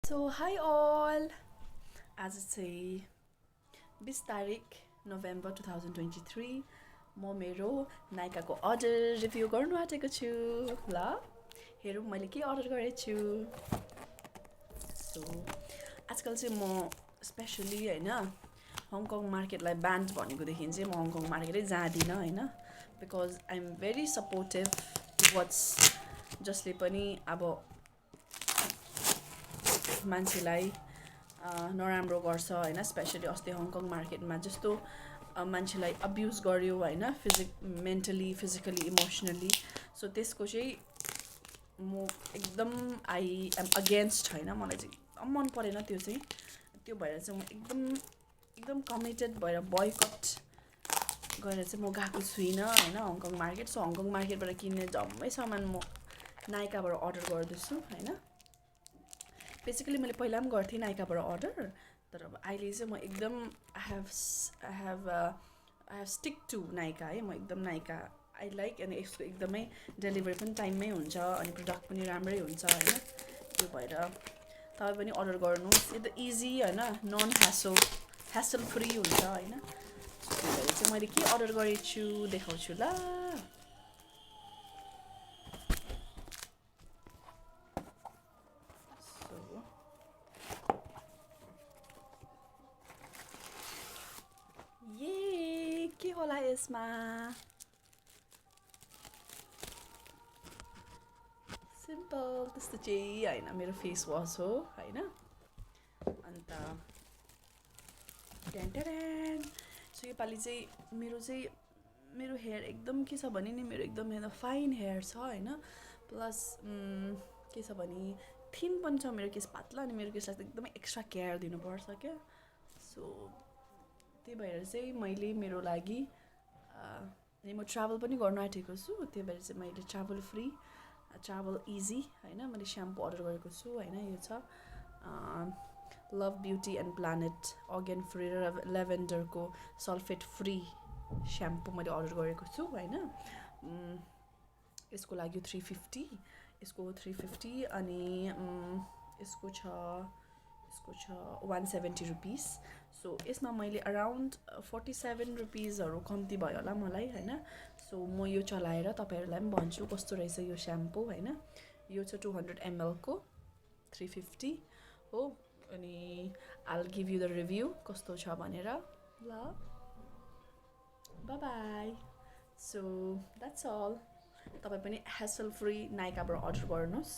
So hi all. आज चाहिँ 20 तारिक नोभेम्बर 2023 म मेरो नाइकाको अर्डर रिभ्यू गर्नु आँटेको छु। ल हेरौँ मैले के अर्डर गरेछु। सो आजकल चाहिँ म स्पेसली हैन हङकङ मार्केटलाई ब्यान्ड भनेकोदेखि चाहिँ म हङकङ मार्केटै जाँदिनँ हैन, because I am very supportive towards जसले पनि अब मान्छेलाई नराम्रो गर्छ हैन। स्पेसली अस्ति हङकङ मार्केटमा जस्तो मान्छेलाई अब्युज गर्यो हैन, मेन्टली फिजिकली इमोसनली। सो त्यसको चाहिँ म एकदम आई एम अगेन्स्ट हैन, मलाई चाहिँ एकदम मन परेन त्यो चाहिँ। त्यो भएर चाहिँ म एकदम एकदम कमिटेड भएर बयकट गरेर चाहिँ म गएको छुइनँ हैन हङकङ मार्केट। सो हङकङ मार्केटबाट किन्ने जम्मै सामान म नाइकाबाट अर्डर गर्दैछु हैन। बेसिकली मैले पहिला पनि गर्थेँ नाइकाबाट अर्डर, तर अब अहिले चाहिँ म एकदम I have stick to Nykaa है। म एकदम नाइका आई लाइक, अनि यसको एकदमै डेलिभरी पनि टाइममै हुन्छ अनि प्रडक्ट पनि राम्रै हुन्छ होइन। त्यो भएर तपाईँ पनि अर्डर गर्नुहोस्, एकदम इजी होइन, नन ह्यासल फ्री हुन्छ होइन। त्यो भएर चाहिँ मैले के अर्डर गरेछु देखाउँछु ल। के होला यसमा? सिम्पल त्यस्तो चाहिँ होइन, मेरो फेस वास हो होइन। अन्त टेन्टेन। सो योपालि चाहिँ मेरो हेयर एकदम के छ भने नि, मेरो एकदम फाइन हेयर छ होइन। प्लस के छ भने थिन पनि छ मेरो केस, पातला, अनि मेरो केसलाई एकदमै एक्स्ट्रा केयर दिनुपर्छ क्या। सो त्यही भएर चाहिँ मैले मेरो लागि अनि म ट्राभल पनि गर्नु आँटेको छु, त्यही भएर चाहिँ मैले ट्राभल इजी होइन मैले स्याम्पू अर्डर गरेको छु होइन। यो छ love beauty and planet organ free र लेभेन्डरको सल्फेट फ्री स्याम्पू मैले अर्डर गरेको छु होइन। यसको लागि 350, यसको 350 अनि यसको छ 170 रुपिस। सो यसमा मैले अराउन्ड 47 रुपिसहरू कम्ती भयो होला मलाई होइन। सो म यो चलाएर तपाईँहरूलाई पनि भन्छु कस्तो रहेछ यो स्याम्पू होइन। यो छ 200 ml को 350 हो, अनि I'll give you the review कस्तो छ भनेर ल। Bye bye. So that's all. तपाईँ पनि ह्यासल फ्री नाइकाबाट अर्डर गर्नुहोस्।